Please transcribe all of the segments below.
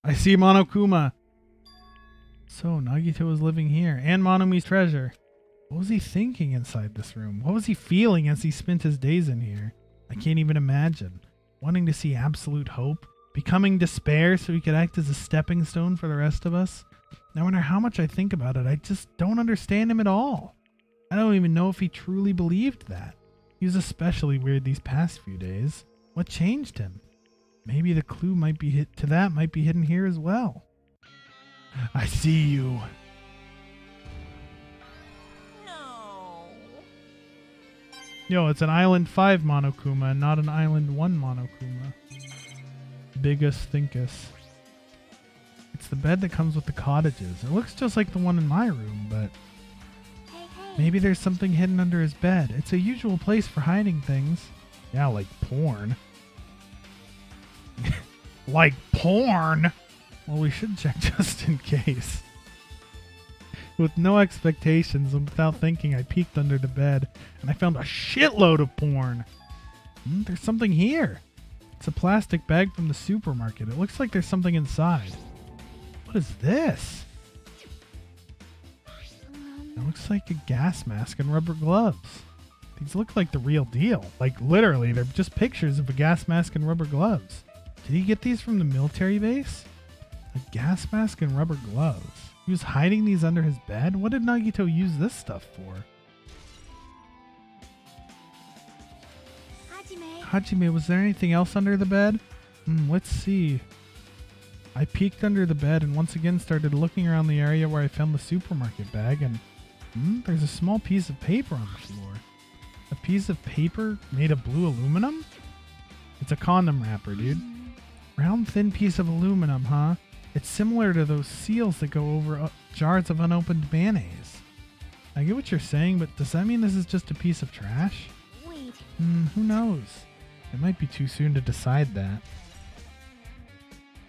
I see Monokuma. So, Nagito was living here, and Monomi's treasure. What was he thinking inside this room? What was he feeling as he spent his days in here? I can't even imagine. Wanting to see absolute hope? Becoming despair so he could act as a stepping stone for the rest of us? No matter how much I think about it, I just don't understand him at all. I don't even know if he truly believed that. He was especially weird these past few days. What changed him? Maybe the clue might be hidden here as well. I see you. No. Yo, it's an Island 5 Monokuma and not an Island 1 Monokuma. Bigus Thinkus. It's the bed that comes with the cottages. It looks just like the one in my room, but maybe there's something hidden under his bed. It's a usual place for hiding things. Yeah, like porn. Like porn? Well, we should check just in case. With no expectations and without thinking, I peeked under the bed and I found a shitload of porn. There's something here. It's a plastic bag from the supermarket. It looks like there's something inside. What is this? It looks like a gas mask and rubber gloves. These look like the real deal. Like literally, they're just pictures of a gas mask and rubber gloves. Did he get these from the military base? A gas mask and rubber gloves. He was hiding these under his bed? What did Nagito use this stuff for? Hajime, was there anything else under the bed? Let's see. I peeked under the bed and once again started looking around the area where I found the supermarket bag and there's a small piece of paper on the floor. A piece of paper made of blue aluminum? It's a condom wrapper, dude. Round thin piece of aluminum, huh? It's similar to those seals that go over jars of unopened mayonnaise. I get what you're saying, but does that mean this is just a piece of trash? Wait. Who knows? It might be too soon to decide that.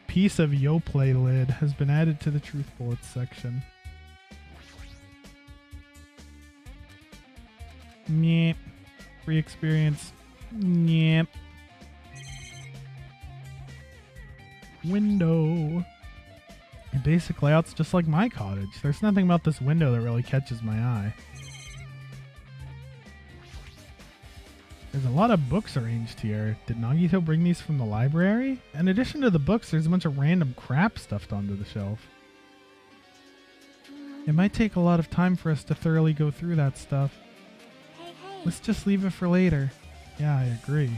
Piece of Yoplait lid has been added to the truth bullets section. Nyeh. Free experience. Nyeh. Window. And basic layout's just like my cottage. There's nothing about this window that really catches my eye. There's a lot of books arranged here. Did Nagito bring these from the library? In addition to the books, there's a bunch of random crap stuffed onto the shelf. It might take a lot of time for us to thoroughly go through that stuff. Let's just leave it for later. Yeah, I agree.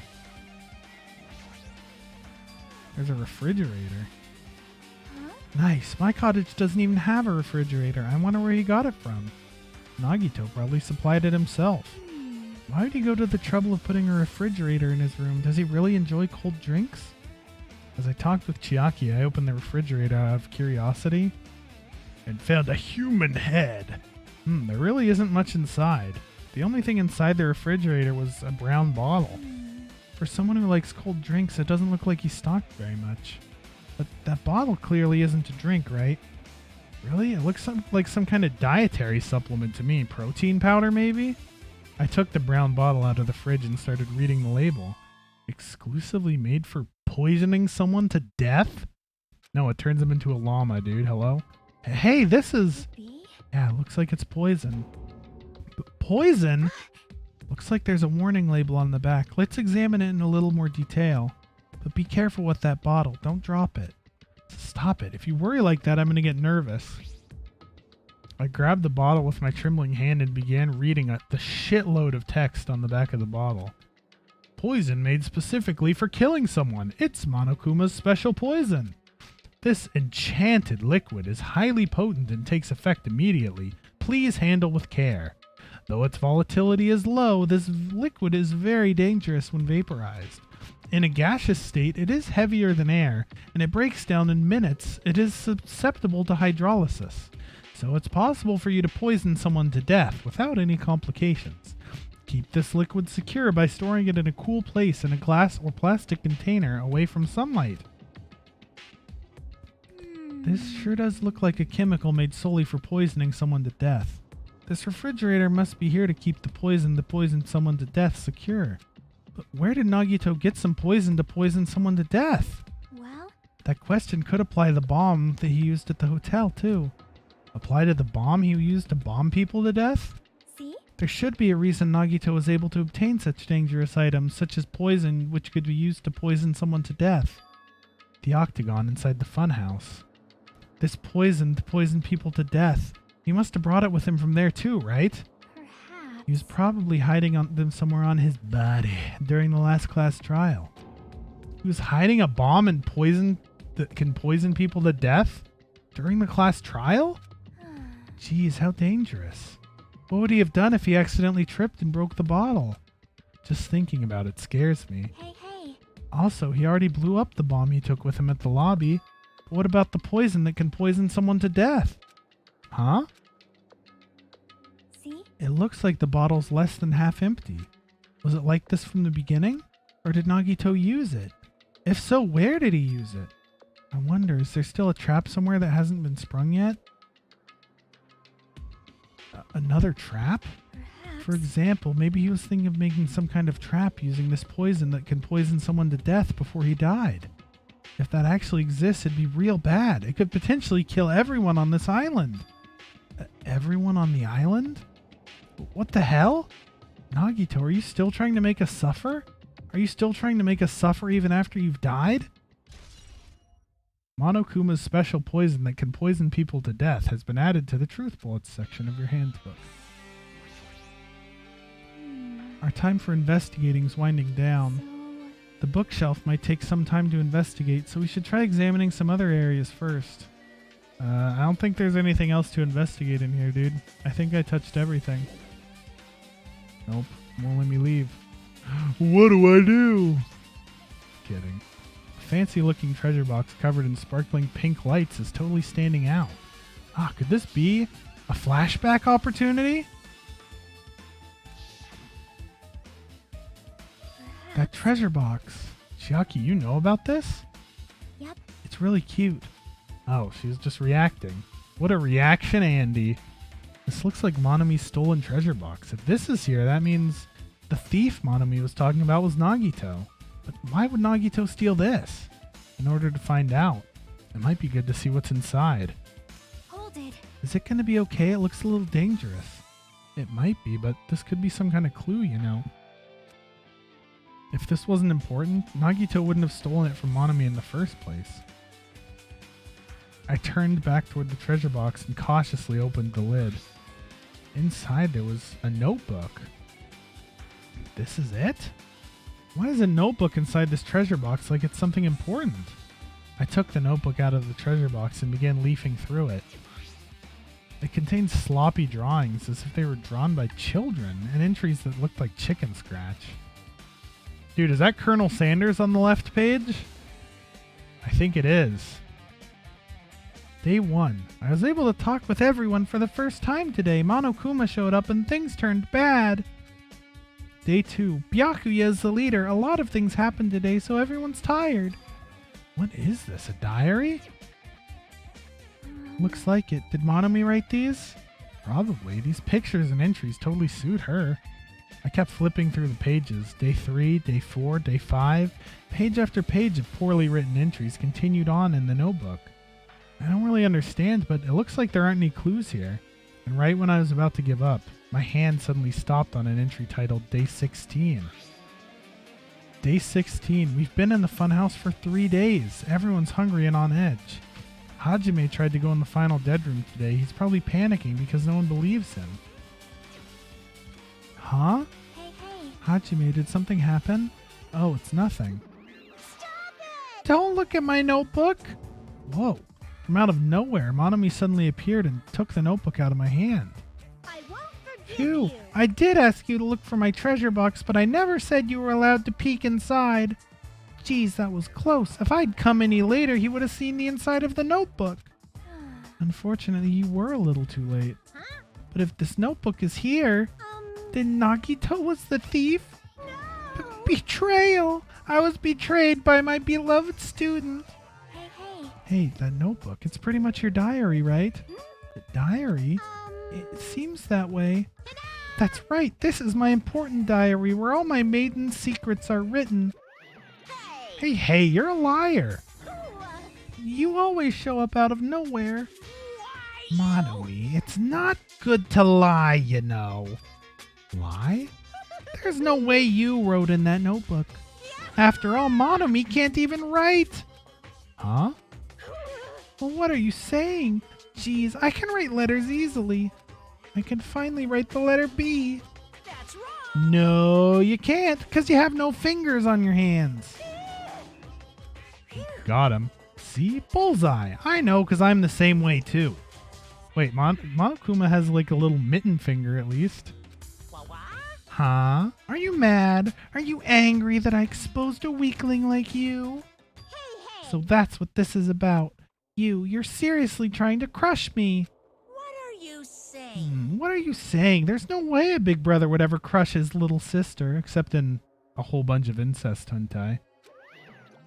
There's a refrigerator. Nice. My cottage doesn't even have a refrigerator. I wonder where he got it from. Nagito probably supplied it himself. Why would he go to the trouble of putting a refrigerator in his room? Does he really enjoy cold drinks? As I talked with Chiaki, I opened the refrigerator out of curiosity and found a human head. There really isn't much inside. The only thing inside the refrigerator was a brown bottle. For someone who likes cold drinks, it doesn't look like he stocked very much. But that bottle clearly isn't a drink, right? Really? It looks like some kind of dietary supplement to me. Protein powder, maybe? I took the brown bottle out of the fridge and started reading the label. Exclusively made for poisoning someone to death? No, it turns him into a llama, dude. Hello? Hey, this is... Yeah, it looks like it's poison. Poison? Looks like there's a warning label on the back. Let's examine it in a little more detail. But be careful with that bottle. Don't drop it. Stop it. If you worry like that, I'm going to get nervous. I grabbed the bottle with my trembling hand and began reading the shitload of text on the back of the bottle. Poison made specifically for killing someone. It's Monokuma's special poison. This enchanted liquid is highly potent and takes effect immediately. Please handle with care. Though its volatility is low, this liquid is very dangerous when vaporized. In a gaseous state, it is heavier than air, and it breaks down in minutes. It is susceptible to hydrolysis. So it's possible for you to poison someone to death without any complications. Keep this liquid secure by storing it in a cool place in a glass or plastic container away from sunlight. This sure does look like a chemical made solely for poisoning someone to death. This refrigerator must be here to keep the poison to poison someone to death secure. But where did Nagito get some poison to poison someone to death? Well, That question could apply to the bomb that he used at the hotel, too. Apply to the bomb he used to bomb people to death? See? There should be a reason Nagito was able to obtain such dangerous items, such as poison, which could be used to poison someone to death. The octagon inside the funhouse. This poison to poison people to death. He must have brought it with him from there too, right? Perhaps. He was probably hiding them somewhere on his body during the last class trial. He was hiding a bomb and poison that can poison people to death during the class trial? Jeez, how dangerous. What would he have done if he accidentally tripped and broke the bottle? Just thinking about it scares me. Hey. Also, he already blew up the bomb he took with him at the lobby. What about the poison that can poison someone to death? Huh? See? It looks like the bottle's less than half empty. Was it like this from the beginning? Or did Nagito use it? If so, where did he use it? I wonder, is there still a trap somewhere that hasn't been sprung yet? Another trap? Perhaps. For example, maybe he was thinking of making some kind of trap using this poison that can poison someone to death before he died. If that actually exists, it'd be real bad. It could potentially kill everyone on this island. Everyone on the island? What the hell? Nagito, are you still trying to make us suffer? Are you still trying to make us suffer even after you've died? Monokuma's special poison that can poison people to death has been added to the Truth Bullets section of your handbook. Our time for investigating is winding down. The bookshelf might take some time to investigate, so we should try examining some other areas first. I don't think there's anything else to investigate in here, dude. I think I touched everything. Nope, won't let me leave. What do I do? Kidding. A fancy-looking treasure box covered in sparkling pink lights is totally standing out. Ah, could this be a flashback opportunity? That treasure box. Chiaki, you know about this? Yep. It's really cute. Oh, she was just reacting. What a reaction, Andy. This looks like Monami's stolen treasure box. If this is here, that means the thief Monami was talking about was Nagito. But why would Nagito steal this? In order to find out. It might be good to see what's inside. Hold it. Is it going to be okay? It looks a little dangerous. It might be, but this could be some kind of clue, you know. If this wasn't important, Nagito wouldn't have stolen it from Monami in the first place. I turned back toward the treasure box and cautiously opened the lid. Inside there was a notebook. This is it? Why is a notebook inside this treasure box like it's something important? I took the notebook out of the treasure box and began leafing through it. It contained sloppy drawings as if they were drawn by children and entries that looked like chicken scratch. Dude, is that Colonel Sanders on the left page? I think it is. Day 1. I was able to talk with everyone for the first time today. Monokuma showed up and things turned bad. Day 2. Byakuya is the leader. A lot of things happened today, so everyone's tired. What is this, a diary? Looks like it. Did Monami write these? Probably. These pictures and entries totally suit her. I kept flipping through the pages. Day 3, day 4, day 5. Page after page of poorly written entries continued on in the notebook. I don't really understand, but it looks like there aren't any clues here. And right when I was about to give up, my hand suddenly stopped on an entry titled Day 16. Day 16. We've been in the funhouse for 3 days. Everyone's hungry and on edge. Hajime tried to go in the final dead room today. He's probably panicking because no one believes him. Huh? Hey. Hajime, did something happen? Oh, it's nothing. Stop it! Don't look at my notebook! Whoa. From out of nowhere, Monami suddenly appeared and took the notebook out of my hand. I won't forgive Phew, you. I did ask you to look for my treasure box, but I never said you were allowed to peek inside. Geez, that was close. If I'd come any later, he would have seen the inside of the notebook. Unfortunately, you were a little too late. Huh? But if this notebook is here, then Nagito was the thief? No! Betrayal! I was betrayed by my beloved student. Hey. Hey, that notebook, it's pretty much your diary, right? The diary? Um, It seems that way. That's right, this is my important diary where all my maiden secrets are written. Hey, you're a liar. You always show up out of nowhere. Monami, it's not good to lie, you know. Lie? There's no way you wrote in that notebook. After all, Monami can't even write. Huh? Well, what are you saying? Geez, I can write letters easily. I can finally write the letter B. That's wrong. No, you can't, because you have no fingers on your hands. Got him. See? Bullseye. I know, because I'm the same way, too. Wait, Monokuma has like a little mitten finger, at least. What? Huh? Are you mad? Are you angry that I exposed a weakling like you? Hey. So that's what this is about. You're seriously trying to crush me. What are you saying? What are you saying? There's no way a big brother would ever crush his little sister, except in a whole bunch of incest hentai.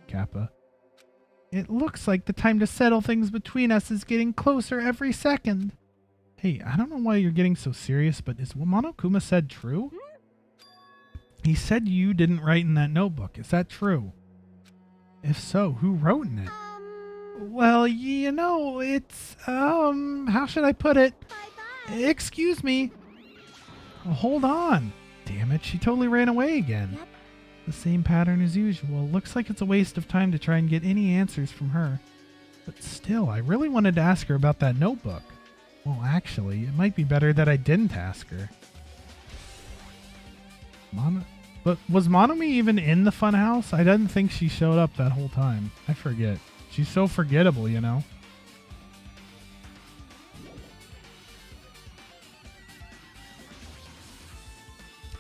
Kappa. It looks like the time to settle things between us is getting closer every second. Hey, I don't know why you're getting so serious, but is what Monokuma said true? He said you didn't write in that notebook. Is that true? If so, who wrote in it? Well, you know, it's, how should I put it? Bye-bye. Excuse me. Oh, hold on. Damn it, she totally ran away again. Yep. The same pattern as usual. Looks like it's a waste of time to try and get any answers from her. But still, I really wanted to ask her about that notebook. Well, actually, it might be better that I didn't ask her. But was Monomi even in the funhouse? I didn't think she showed up that whole time. I forget. She's so forgettable, you know?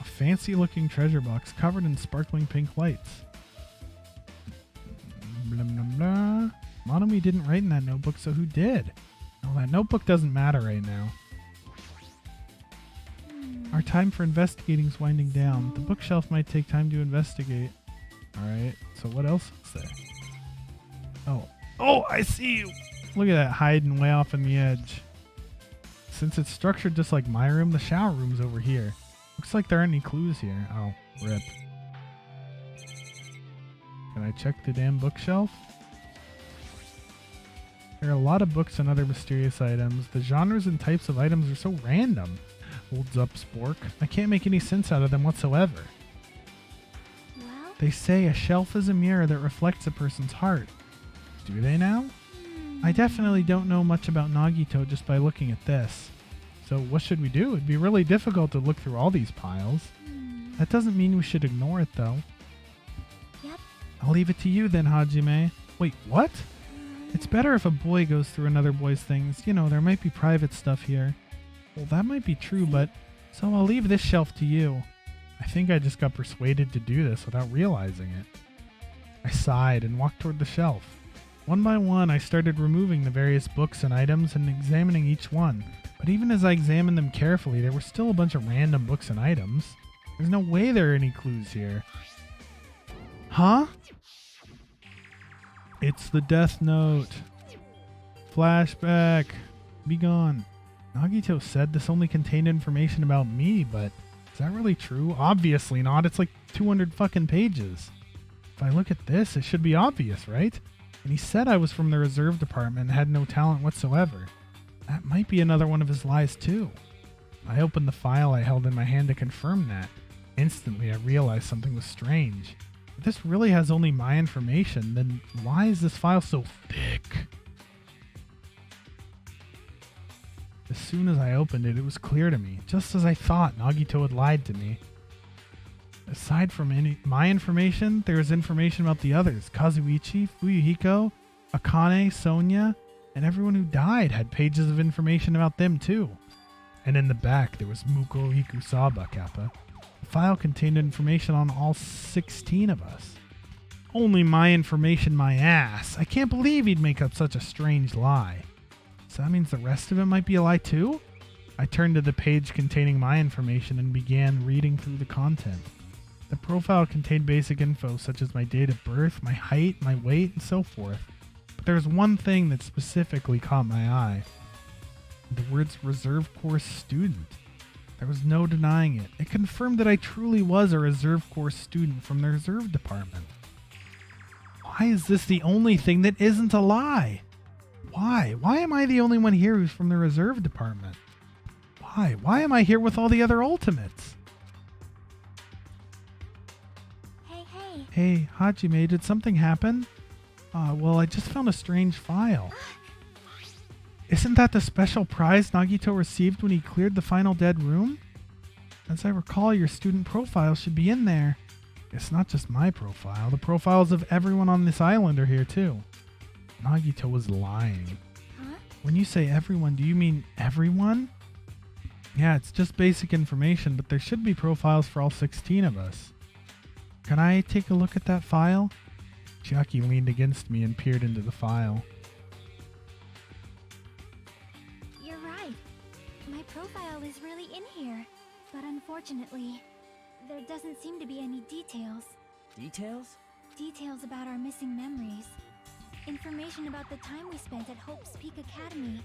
A fancy-looking treasure box covered in sparkling pink lights. Blah, blah, blah. Monomi didn't write in that notebook, so who did? Well, that notebook doesn't matter right now. Our time for investigating is winding down. The bookshelf might take time to investigate. Alright, so what else is there? Oh, I see you! Look at that, hiding way off on the edge. Since it's structured just like my room, the shower room's over here. Looks like there aren't any clues here. Oh, rip. Can I check the damn bookshelf? There are a lot of books and other mysterious items. The genres and types of items are so random. Holds up, Spork. I can't make any sense out of them whatsoever. Well, They say a shelf is a mirror that reflects a person's heart. Do they now? I definitely don't know much about Nagito just by looking at this. So what should we do? It'd be really difficult to look through all these piles. That doesn't mean we should ignore it, though. Yep. I'll leave it to you then, Hajime. Wait, what? It's better if a boy goes through another boy's things. You know, there might be private stuff here. Well, that might be true, but... So I'll leave this shelf to you. I think I just got persuaded to do this without realizing it. I sighed and walked toward the shelf. One by one, I started removing the various books and items and examining each one. But even as I examined them carefully, there were still a bunch of random books and items. There's no way there are any clues here. Huh? It's the Death Note. Flashback. Be gone. Nagito said this only contained information about me, but is that really true? Obviously not. It's like 200 fucking pages. If I look at this, it should be obvious, right? And he said I was from the reserve department and had no talent whatsoever. That might be another one of his lies too. I opened the file I held in my hand to confirm that. Instantly, I realized something was strange. If this really has only my information, then why is this file so thick? As soon as I opened it, it was clear to me. Just as I thought, Nagito had lied to me. Aside from my information, there is information about the others. Kazuichi, Fuyuhiko, Akane, Sonia, and everyone who died had pages of information about them too. And in the back, there was Muko Hikusaba, Kappa. The file contained information on all 16 of us. Only my information, my ass. I can't believe he'd make up such a strange lie. So that means the rest of it might be a lie too? I turned to the page containing my information and began reading through the content. The profile contained basic info such as my date of birth, my height, my weight, and so forth. But there was one thing that specifically caught my eye. The words reserve course student. There was no denying it. It confirmed that I truly was a reserve course student from the reserve department. Why is this the only thing that isn't a lie? Why? Why am I the only one here who's from the reserve department? Why? Why am I here with all the other ultimates? Hey. Hey, Hajime, did something happen? Well, I just found a strange file. Isn't that the special prize Nagito received when he cleared the final dead room? As I recall, your student profile should be in there. It's not just my profile. The profiles of everyone on this island are here too. Nagito was lying. Huh? When you say everyone, do you mean everyone? Yeah, it's just basic information, but there should be profiles for all 16 of us. Can I take a look at that file? Chiaki leaned against me and peered into the file. You're right. My profile is really in here. But unfortunately, there doesn't seem to be any details. Details? Details about our missing memories. Information about the time we spent at Hope's Peak Academy.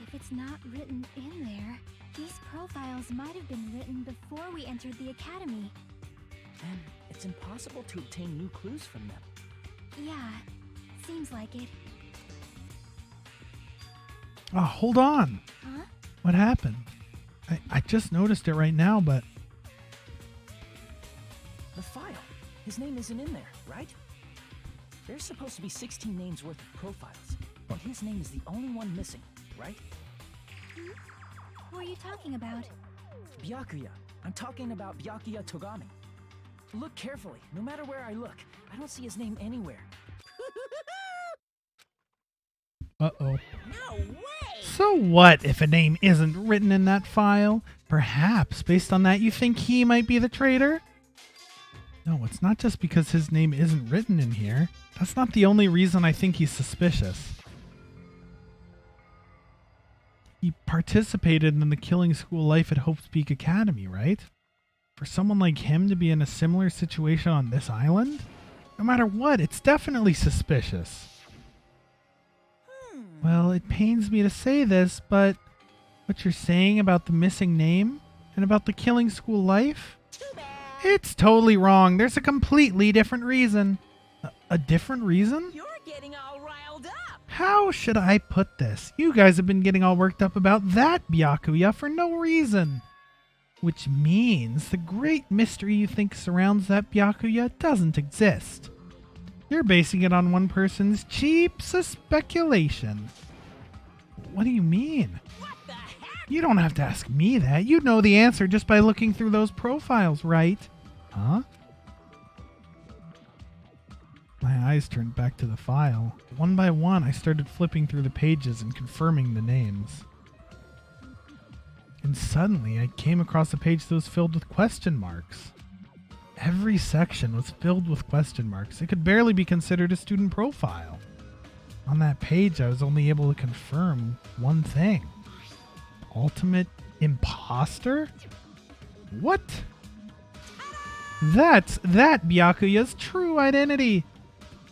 If it's not written in there, these profiles might have been written before we entered the academy. And it's impossible to obtain new clues from them. Yeah, seems like it. Oh, hold on. Huh? What happened? I just noticed it right now, but... The file. His name isn't in there, right? There's supposed to be 16 names worth of profiles, but his name is the only one missing, right? Who are you talking about? Byakuya. I'm talking about Byakuya Togami. Look carefully. No matter where I look, I don't see his name anywhere. Uh-oh. No way! So what if a name isn't written in that file? Perhaps, based on that, you think he might be the traitor? No, it's not just because his name isn't written in here. That's not the only reason I think he's suspicious. He participated in the killing school life at Hope's Peak Academy, right? For someone like him to be in a similar situation on this island? No matter what, it's definitely suspicious. Well, it pains me to say this, but what you're saying about the missing name and about the killing school life? It's totally wrong. There's a completely different reason. A different reason? You're getting all riled up! How should I put this? You guys have been getting all worked up about that Byakuya for no reason. Which means the great mystery you think surrounds that Byakuya doesn't exist. You're basing it on one person's cheap speculation. What do you mean? What the heck? You don't have to ask me that. You'd know the answer just by looking through those profiles, right? Huh? My eyes turned back to the file. One by one, I started flipping through the pages and confirming the names. And suddenly, I came across a page that was filled with question marks. Every section was filled with question marks. It could barely be considered a student profile. On that page, I was only able to confirm one thing. Ultimate imposter? What? That's Byakuya's true identity.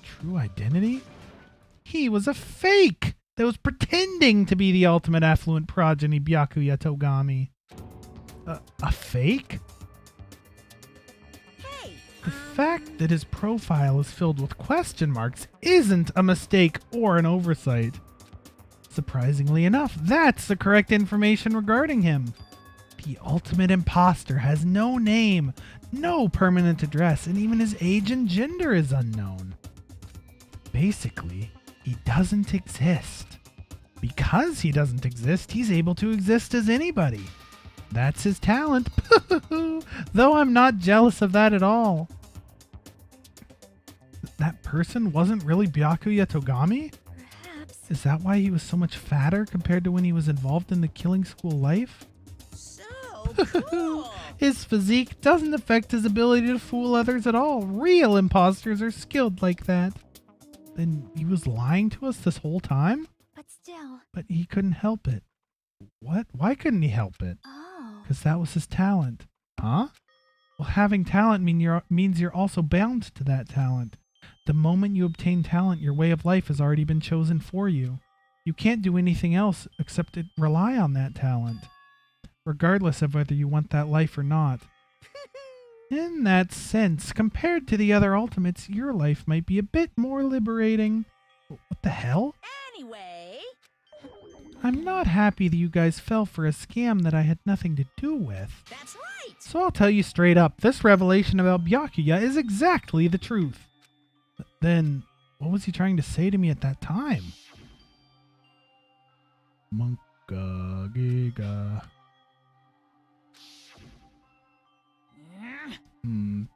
True identity? He was a fake that was pretending to be the ultimate affluent progeny Byakuya Togami. A fake? The fact that his profile is filled with question marks isn't a mistake or an oversight. Surprisingly enough, that's the correct information regarding him. The ultimate imposter has no name, no permanent address, and even his age and gender is unknown. Basically, he doesn't exist. Because he doesn't exist, he's able to exist as anybody. That's his talent, though I'm not jealous of that at all. That person wasn't really Byakuya Togami? Perhaps. Is that why he was so much fatter compared to when he was involved in the killing school life? So cool! His physique doesn't affect his ability to fool others at all. Real imposters are skilled like that. Then he was lying to us this whole time? But still. But he couldn't help it. What? Why couldn't he help it? Oh. Because that was his talent. Huh? Well, having talent means you're also bound to that talent. The moment you obtain talent, your way of life has already been chosen for you. You can't do anything else except to rely on that talent, regardless of whether you want that life or not. In that sense, compared to the other ultimates, your life might be a bit more liberating. What the hell? Anyway... I'm not happy that you guys fell for a scam that I had nothing to do with. That's right! So I'll tell you straight up, this revelation about Byakuya is exactly the truth. Then, what was he trying to say to me at that time? Monka Giga.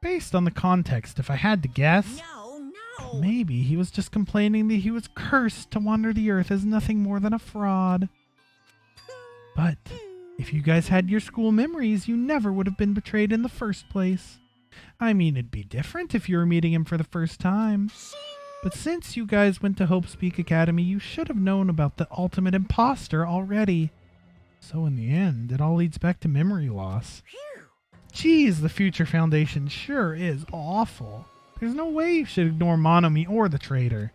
Based on the context, if I had to guess, No. maybe he was just complaining that he was cursed to wander the earth as nothing more than a fraud. But if you guys had your school memories, you never would have been betrayed in the first place. I mean, it'd be different if you were meeting him for the first time. But since you guys went to Hope's Peak Academy, you should have known about the ultimate imposter already. So in the end, it all leads back to memory loss. Geez, the Future Foundation sure is awful. There's no way you should ignore Monomi or the traitor.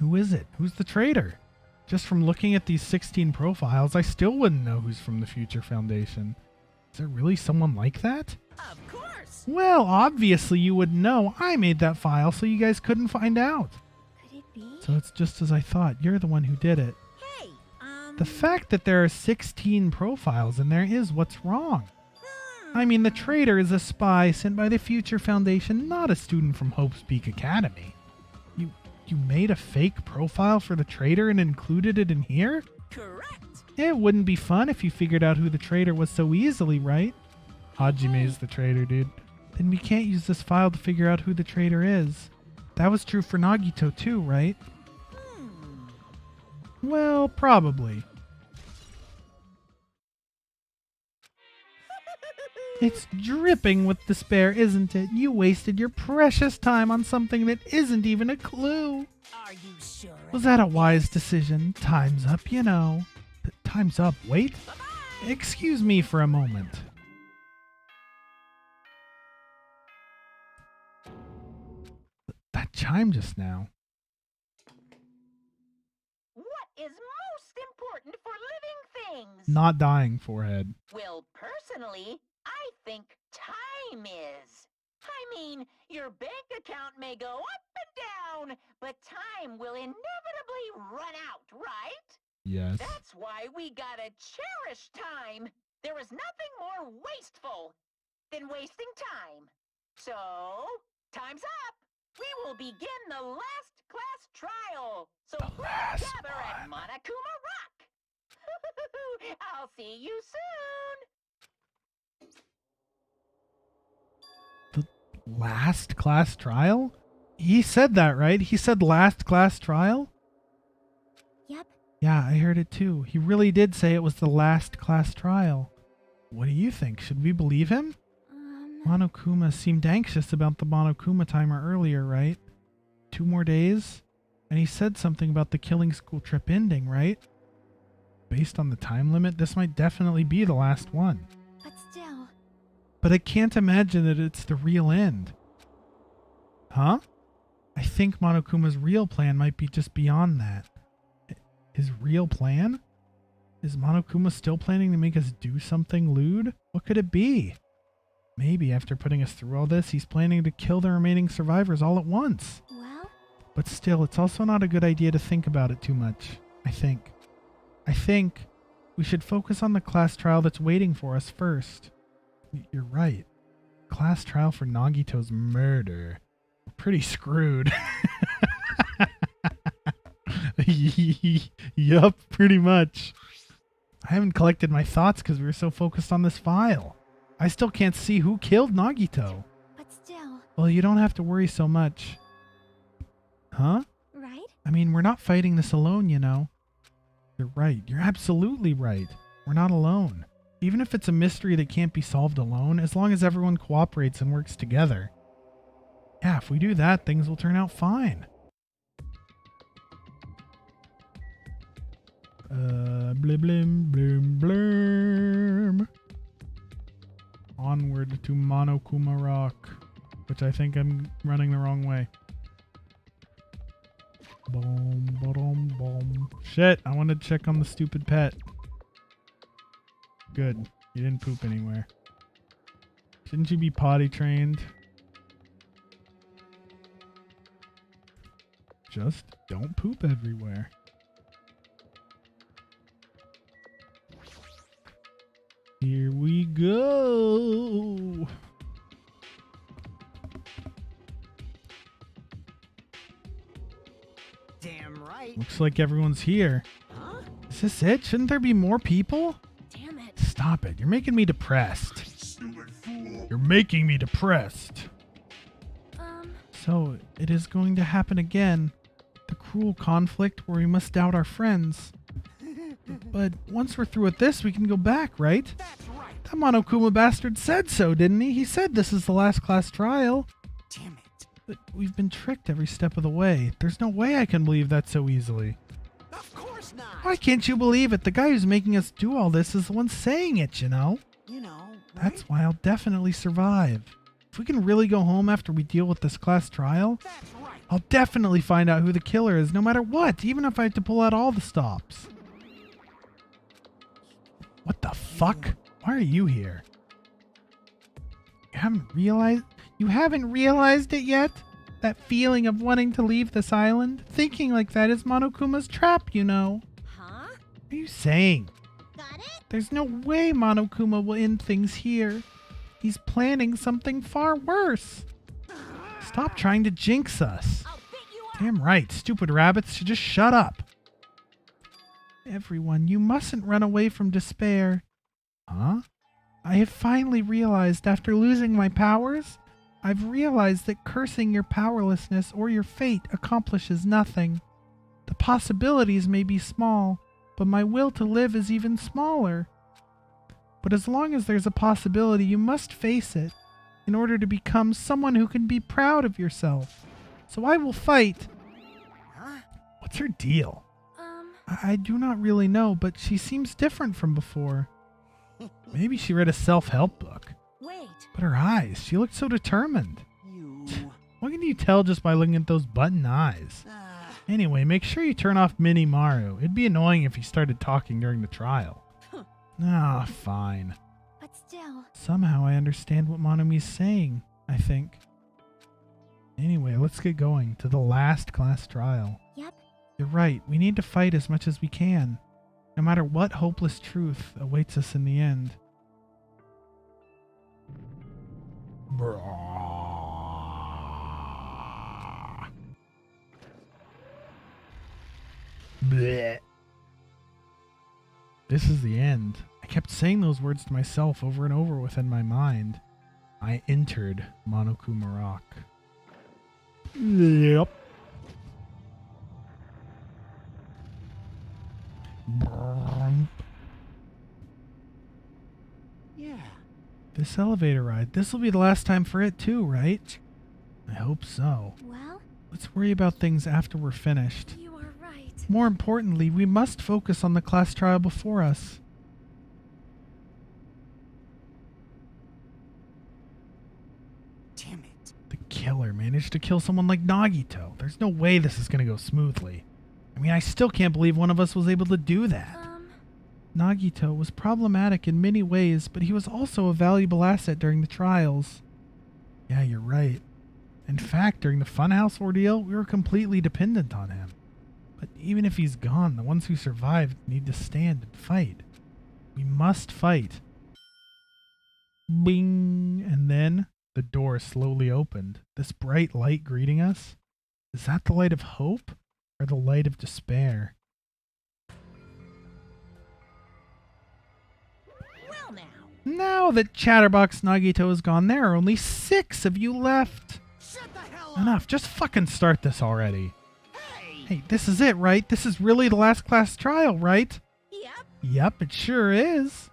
Who is it? Who's the traitor? Just from looking at these 16 profiles, I still wouldn't know who's from the Future Foundation. Is there really someone like that? Of course! Well, obviously you would know. I made that file so you guys couldn't find out. Could it be? So it's just as I thought. You're the one who did it. Hey, The fact that there are 16 profiles in there is what's wrong. I mean, the traitor is a spy sent by the Future Foundation, not a student from Hope's Peak Academy. You made a fake profile for the traitor and included it in here? Correct! It wouldn't be fun if you figured out who the traitor was so easily, right? Hajime is the traitor, dude. Then we can't use this file to figure out who the traitor is. That was true for Nagito too, right? Well, probably. It's dripping with despair, isn't it? You wasted your precious time on something that isn't even a clue. Are you sure? Was that a wise decision? Time's up, you know. Time's up. Wait. Excuse me for a moment. That chime just now. What is most important for living things? Not dying, forehead. Well, personally, I think time is. I mean, your bank account may go up and down, but time will inevitably run out, right? Yes. That's why we gotta cherish time. There is nothing more wasteful than wasting time. So, time's up. We will begin the last class trial. So The please last gather at one. Monokuma Rock. I'll see you soon. Last class trial? He said that, right? He said last class trial? Yep. Yeah, I heard it too. He really did say it was the last class trial. What do you think? Should we believe him? Monokuma seemed anxious about the Monokuma timer earlier, right? 2 more days? And he said something about the killing school trip ending, right? Based on the time limit, this might definitely be the last one. But still. But I can't imagine that it's the real end. Huh? I think Monokuma's real plan might be just beyond that. His real plan? Is Monokuma still planning to make us do something lewd? What could it be? Maybe after putting us through all this, he's planning to kill the remaining survivors all at once. Well? But still, it's also not a good idea to think about it too much, I think. I think we should focus on the class trial that's waiting for us first. You're right. Class trial for Nagito's murder. We're pretty screwed. Yup, pretty much. I haven't collected my thoughts because we were so focused on this file. I still can't see who killed Nagito. But still. Well, you don't have to worry so much. Huh? Right? I mean, we're not fighting this alone, you know. You're right. You're absolutely right. We're not alone. Even if it's a mystery that can't be solved alone, as long as everyone cooperates and works together. Yeah, if we do that, things will turn out fine. Blim blim blim blim. Onward to Monokuma Rock, which I think I'm running the wrong way. Boom, boom, boom. Shit, I wanted to check on the stupid pet. Good. You didn't poop anywhere. Shouldn't you be potty trained? Just don't poop everywhere. Here we go. Damn right. Looks like everyone's here. Huh? Is this it? Shouldn't there be more people? Damn it. Stop it. You're making me depressed. You're making me depressed. So, it is going to happen again. The cruel conflict where we must doubt our friends. But once we're through with this, we can go back, right? That's right. That Monokuma bastard said so, didn't he? He said this is the last class trial. Damn it. But we've been tricked every step of the way. There's no way I can believe that so easily. Of course not. Why can't you believe it? The guy who's making us do all this is the one saying it, you know? You know, right? That's why I'll definitely survive. If we can really go home after we deal with this class trial, That's right. I'll definitely find out who the killer is, no matter what, even if I have to pull out all the stops. What the fuck? Why are you here? You haven't realized it yet? That feeling of wanting to leave this island? Thinking like that is Monokuma's trap, you know. Huh? What are you saying? Got it? There's no way Monokuma will end things here. He's planning something far worse. Stop trying to jinx us. I'll beat you up. Damn right, stupid rabbits should just shut up. Everyone, you mustn't run away from despair. Huh? I have finally realized after losing my powers, I've realized that cursing your powerlessness or your fate accomplishes nothing. The possibilities may be small, but my will to live is even smaller. But as long as there's a possibility, you must face it in order to become someone who can be proud of yourself. So I will fight. Huh? What's her deal? I do not really know, but she seems different from before. Maybe she read a self-help book. Wait. But her eyes, she looked so determined. You. What can you tell just by looking at those button eyes? Anyway, make sure you turn off Mini Maru. It'd be annoying if he started talking during the trial. Ah, fine. But still. Somehow I understand what Monomi's saying, I think. Anyway, let's get going to the last class trial. Yep. You're right, we need to fight as much as we can, no matter what hopeless truth awaits us in the end. Blech. This is the end. I kept saying those words to myself over and over within my mind. I entered Monokuma Rock. Yep. Yeah. This elevator ride, this will be the last time for it too, right? I hope so. Well, Let's worry about things after we're finished. you are right. More importantly, we must focus on the class trial before us. Damn it. The killer managed to kill someone like Nagito. There's no way this is going to go smoothly. I mean, I still can't believe one of us was able to do that. Nagito was problematic in many ways, but he was also a valuable asset during the trials. Yeah, you're right. In fact, during the Funhouse ordeal, we were completely dependent on him. But even if he's gone, the ones who survived need to stand and fight. We must fight. Bing! And then the door slowly opened. This bright light greeting us? Is that the light of hope or the light of despair? Well now. Now that Chatterbox Nagito is gone, there are only 6 of you left. Shut the hell up. Enough, just fucking start this already. Hey. Hey, this is it, right? This is really the last class trial, right? Yep. Yep, it sure is.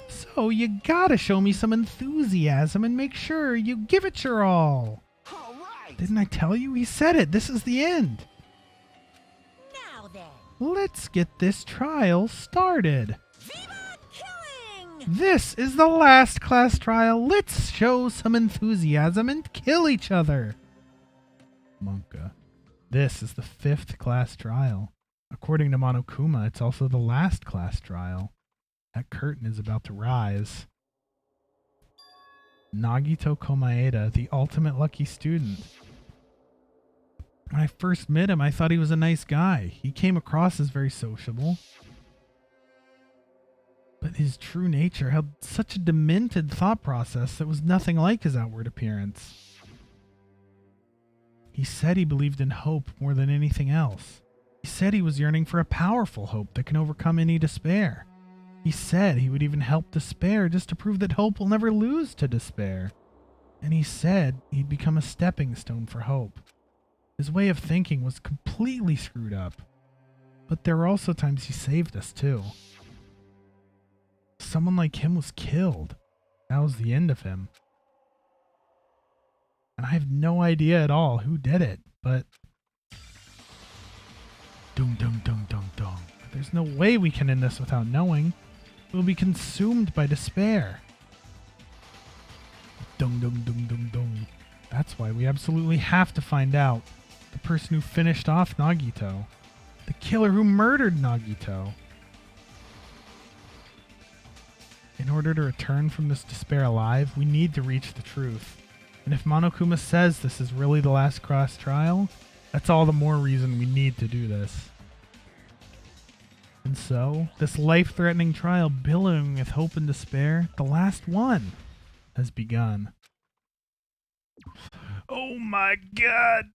So you gotta show me some enthusiasm and make sure you give it your all. All right. Didn't I tell you? He said it. This is the end. Now then. Let's get this trial started. Viva killing! This is the last class trial. Let's show some enthusiasm and kill each other. Monka. This is the 5th class trial. According to Monokuma, it's also the last class trial. That curtain is about to rise. Nagito Komaeda, the ultimate lucky student. When I first met him, I thought he was a nice guy. He came across as very sociable. But his true nature held such a demented thought process that was nothing like his outward appearance. He said he believed in hope more than anything else. He said he was yearning for a powerful hope that can overcome any despair. He said he would even help despair just to prove that hope will never lose to despair. And he said he'd become a stepping stone for hope. His way of thinking was completely screwed up. But there were also times he saved us too. Someone like him was killed. That was the end of him. And I have no idea at all who did it, but... Dum dum dum dum dum. There's no way we can end this without knowing. We'll be consumed by despair. Dum dum dum dum dum. That's why we absolutely have to find out. The person who finished off Nagito. The killer who murdered Nagito. In order to return from this despair alive, we need to reach the truth. And if Monokuma says this is really the last cross trial, that's all the more reason we need to do this. And so, this life-threatening trial billowing with hope and despair, the last one, has begun. Oh my god!